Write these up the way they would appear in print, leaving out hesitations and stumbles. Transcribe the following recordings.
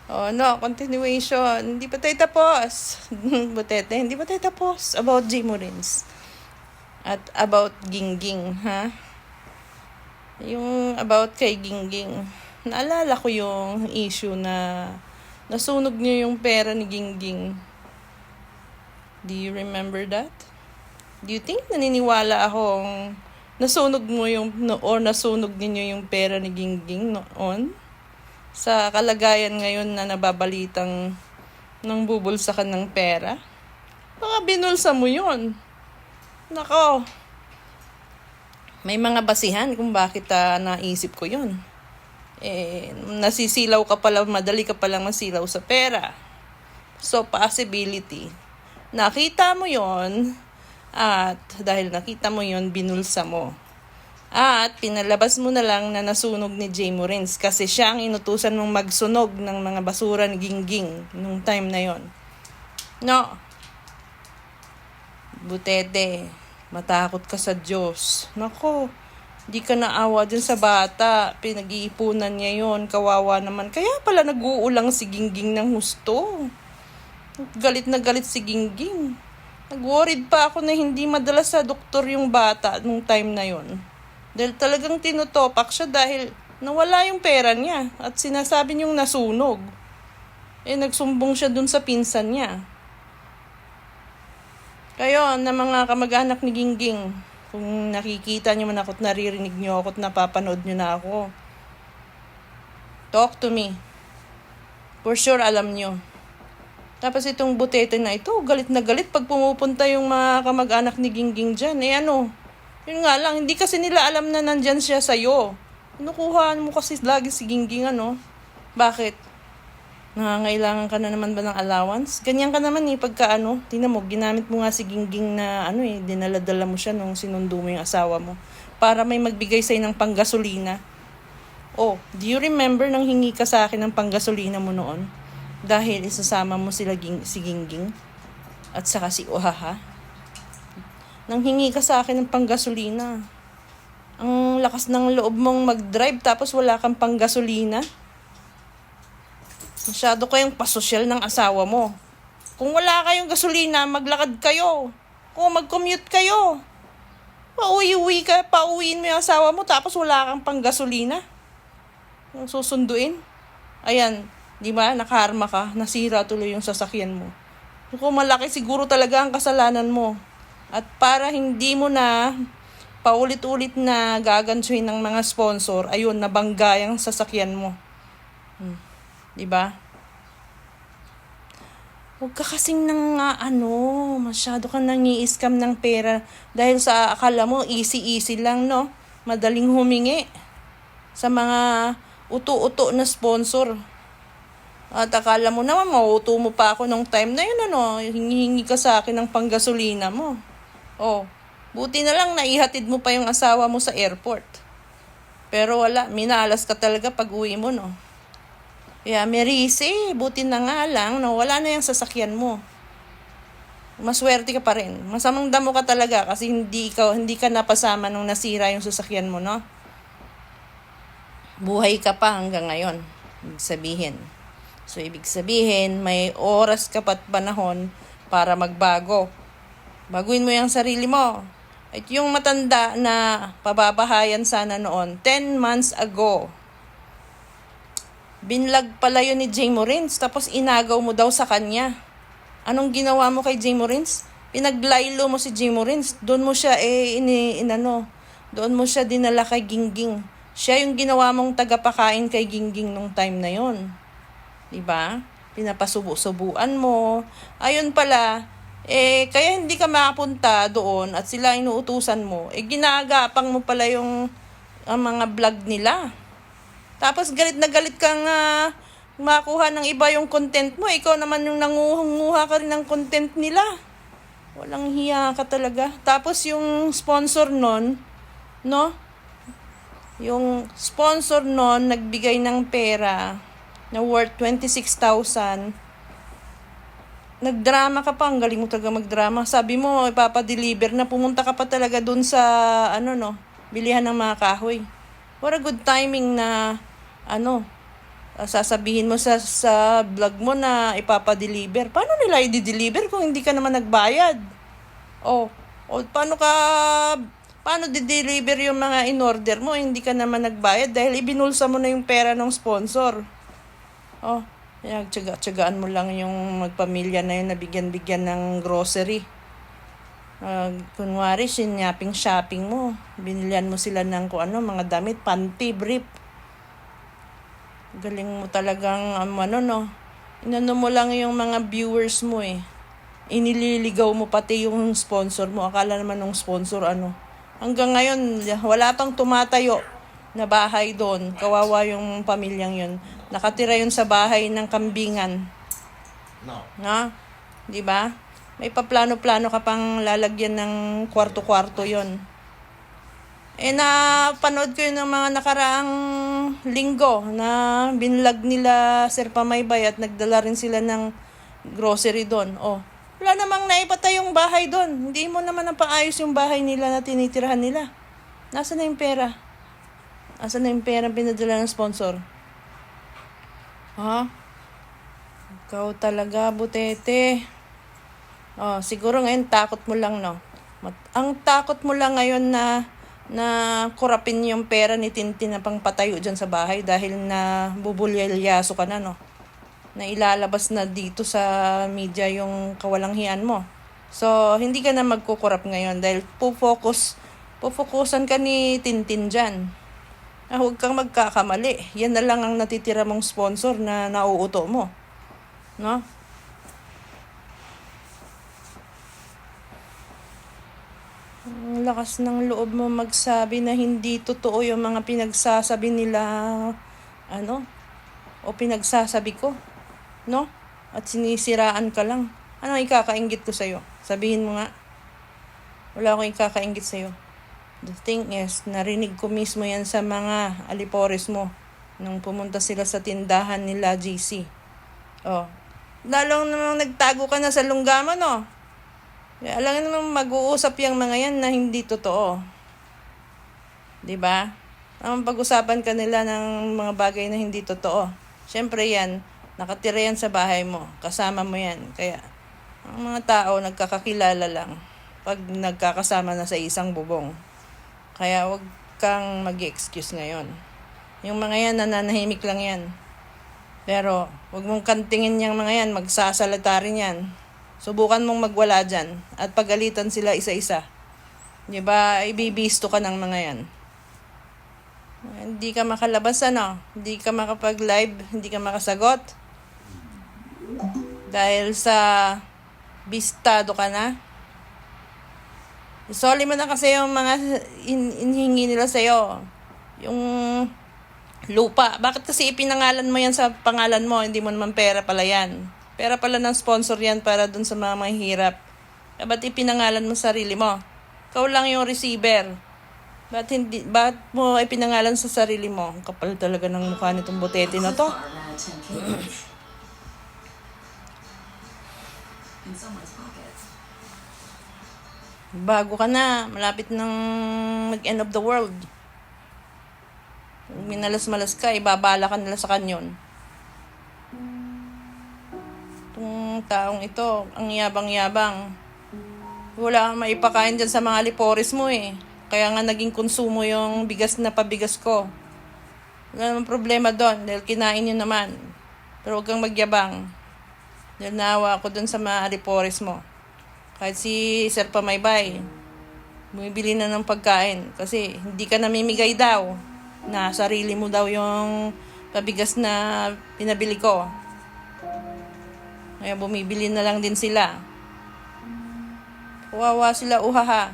Oh, no, continuation. Hindi pa tayo tapos. Butete, hindi pa tayo tapos. About J. Morins. At about Gingging, ha? Yung about kay Gingging. Naalala ko yung issue na nasunog niyo yung pera ni Gingging. Do you remember that? Do you think naniniwala akong nasunog mo yung, or nasunog ninyo yung pera ni Gingging noon? Sa kalagayan ngayon na nababalitang nang bubulsa ka ng pera? Baka binulsa mo yun. Nako, may mga basihan kung bakit naisip ko yun. Nasisilaw ka pala, madali ka palang masilaw sa pera. So, possibility. Nakita mo yon at dahil nakita mo yon binulsa mo. At pinalabas mo na lang na nasunog ni J. Morins kasi siya ang inutusan mong magsunog ng mga basura ni Gingging nung time na yon. No. Butete, matakot ka sa Diyos. Nako, di ka naawa dyan sa bata. Pinag-iipunan niya yon, kawawa naman. Kaya pala nag-uulang si Gingging ng husto. Galit na galit si Gingging. Nag-worried pa ako na hindi madala sa doktor yung bata nung time na yon. Dahil talagang tinutopak siya dahil nawala yung pera niya at sinasabi niyong nasunog. Nagsumbong siya dun sa pinsan niya. Kayo na mga kamag-anak ni Gingging, kung nakikita niyo man ako at naririnig niyo ako at napapanood niyo na ako, talk to me. For sure alam niyo. Tapos itong butete na ito, galit na galit pag pumupunta yung mga kamag-anak ni Gingging dyan. Yun nga lang, hindi kasi nila alam na nandyan siya sa'yo. Kinukuhaan mo kasi lagi si Gingging, Bakit? Nangangailangan ka na naman ba ng allowance? Ganyan ka naman pagka tingnan mo, ginamit mo nga si Gingging na dinala-dala mo siya nung sinundo mo yung asawa mo. Para may magbigay sa'yo ng panggasolina. Oh, do you remember nang hingi ka sa akin ng panggasolina mo noon? Dahil isasama mo si Gingging at saka si Ohaha. Nang hingi ka sa akin ng panggasolina. Ang lakas ng loob mong mag-drive tapos wala kang panggasolina. Masyado kayong pasosyal ng asawa mo. Kung wala kayong gasolina, maglakad kayo. Kung mag-commute kayo. Pauwiin mo yung asawa mo tapos wala kang panggasolina. Susunduin. Ayan, di ba? Nakaharma ka. Nasira tuloy yung sasakyan mo. Kung malaki siguro talaga ang kasalanan mo. At para hindi mo na paulit-ulit na gagansuhin ng mga sponsor, ayun, nabangga yung sasakyan mo. Diba? Huwag ka kasing masyado kang nangi-scam ng pera dahil sa akala mo easy-easy lang, no? Madaling humingi sa mga uto-uto na sponsor. At akala mo naman, mauto mo pa ako nung time na yun, hingi-hingi ka sa akin ng panggasolina mo. Oh, buti na lang naihatid mo pa yung asawa mo sa airport. Pero wala, minalas ka talaga pag uwi mo, no? Kaya Merise, buti na nga lang, no? Wala na yung sasakyan mo. Maswerte ka pa rin. Masamang damo ka talaga kasi hindi ka napasama nung nasira yung sasakyan mo, no? Buhay ka pa hanggang ngayon, ibig sabihin, may oras ka pa't panahon para magbago. Baguhin mo yung sarili mo. At yung matanda na pababahayan sana noon, 10 months ago, binlag pala yun ni J. Morins, tapos inagaw mo daw sa kanya. Anong ginawa mo kay J. Morins? Pinaglaylo mo si J. Morins. Doon mo siya doon mo siya dinala kay Gingging. Siya yung ginawa mong tagapakain kay Gingging nung time na yon. Diba? Pinapasubo-subuan mo. Ayun pala, kaya hindi ka makapunta doon at sila inuutusan mo. Ginagapang mo pala yung mga vlog nila. Tapos galit na galit kang makuha ng iba yung content mo. Ikaw naman yung nanguha ka rin ng content nila. Walang hiya ka talaga. Tapos yung sponsor nun, no? Yung sponsor nun nagbigay ng pera na worth 26,000. Nagdrama ka pa, ang galing mo talaga magdrama. Sabi mo, ipapadeliver na, pumunta ka pa talaga dun sa, bilihan ng mga kahoy. What a good timing na, Sasabihin mo sa vlog mo na ipapadeliver. Paano nila i-deliver kung hindi ka naman nagbayad? O paano di-deliver yung mga in-order mo, hindi ka naman nagbayad dahil ibinulsa mo na yung pera ng sponsor. Tsagaan mo lang yung magpamilya na yun na bigyan-bigyan ng grocery. Kunwari, shopping mo. Binilihan mo sila ng mga damit, panty, brief. Galing mo talagang, inano mo lang yung mga viewers mo eh. Inililigaw mo pati yung sponsor mo. Akala naman ng sponsor Hanggang ngayon, wala pang tumatayo na bahay doon. Kawawa yung pamilyang yun. Nakatira yun sa bahay ng kambingan. No. Di ba? May paplano-plano ka pang lalagyan ng kwarto-kwarto yon. Napanood ko yun ng mga nakaraang linggo na binlog nila Sir Pamaybay at nagdala rin sila ng grocery doon. Wala namang naipatay yung bahay doon. Hindi mo naman napaayos yung bahay nila na tinitirahan nila. Nasaan na yung pera? Nasaan na yung pera pinadala ng sponsor? Ikaw talaga, Butete. Siguro ngayon takot mo lang, no? Ang takot mo lang ngayon na kurapin yung pera ni Tintin na pangpatayo dyan sa bahay dahil na bubulyaso ka na, no? Na ilalabas na dito sa media yung kawalanghian mo. So, hindi ka na magkukurap ngayon dahil pufokusan ka ni Tintin dyan. Huwag kang magkakamali. Yan na lang ang natitira mong sponsor na nauuto mo. No? Ang lakas ng loob mo magsabi na hindi totoo yung mga pinagsasabi nila, o pinagsasabi ko, no? At sinisiraan ka lang. Ano ikakainggit ko sa'yo? Sabihin mo nga. Wala akong ikakainggit sa'yo. The thing is, narinig ko mismo yan sa mga alipores mo nung pumunta sila sa tindahan nila GC. Lalong namang nagtago ka na sa lunggaman, no? Alam naman mag-uusap yung mga yan na hindi totoo. Diba? Ang pag-usapan ka nila ng mga bagay na hindi totoo. Siyempre yan, nakatira yan sa bahay mo. Kasama mo yan. Kaya, ang mga tao nagkakakilala lang pag nagkakasama na sa isang bubong. Kaya wag kang mag-excuse ngayon. Yung mga yan, nananahimik lang yan. Pero, wag mong kantingin yung mga yan, magsasalita rin yan. Subukan mong magwala dyan at pagalitan sila isa-isa. Diba, ibibisto ka ng mga yan. Hindi ka makalabas, Hindi ka makapag-live, hindi ka makasagot. Dahil sa bistado ka na. Isoli mo na kasi yung mga inhingi nila sa'yo. Yung lupa. Bakit kasi ipinangalan mo yan sa pangalan mo? Hindi mo naman pera pala yan. Pera pala ng sponsor yan para dun sa mga mahihirap. Ba't ipinangalan mo sarili mo? Ikaw lang yung receiver. Ba't mo ipinangalan sa sarili mo? Ang kapal talaga ng mukha nitong Butete na to. Bago ka na, malapit ng mag-end of the world. Minalas-malas ka, ibabala ka nila sa kanyon. Itong taong ito, ang yabang-yabang. Wala kang maipakain dyan sa mga alipores mo eh. Kaya nga naging konsumo yung bigas na pabigas ko. Wala namang problema doon dahil kinain nyo naman. Pero huwag kang magyabang. Dahil naawa ako doon sa mga alipores mo. Kahit si Sir Pamaybay, bumibili na ng pagkain kasi hindi ka namimigay daw na sarili mo daw yung pabigas na pinabili ko. Kaya bumibili na lang din sila. Kawawa sila uhaha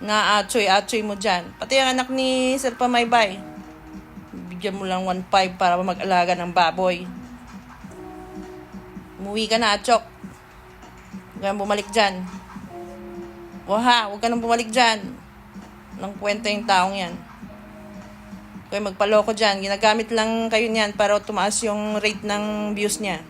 na atsoy-atsoy mo dyan. Pati ang anak ni Sir Pamaybay, bigyan mo lang 1.5 para mag-alaga ng baboy. Umuwi ka na, Atsok. Huwag kang bumalik dyan. Huwag ka nang bumalik dyan. Walang kwenta yung taong yan. Kaya magpaloko dyan. Ginagamit lang kayo niyan para tumaas yung rate ng views niya.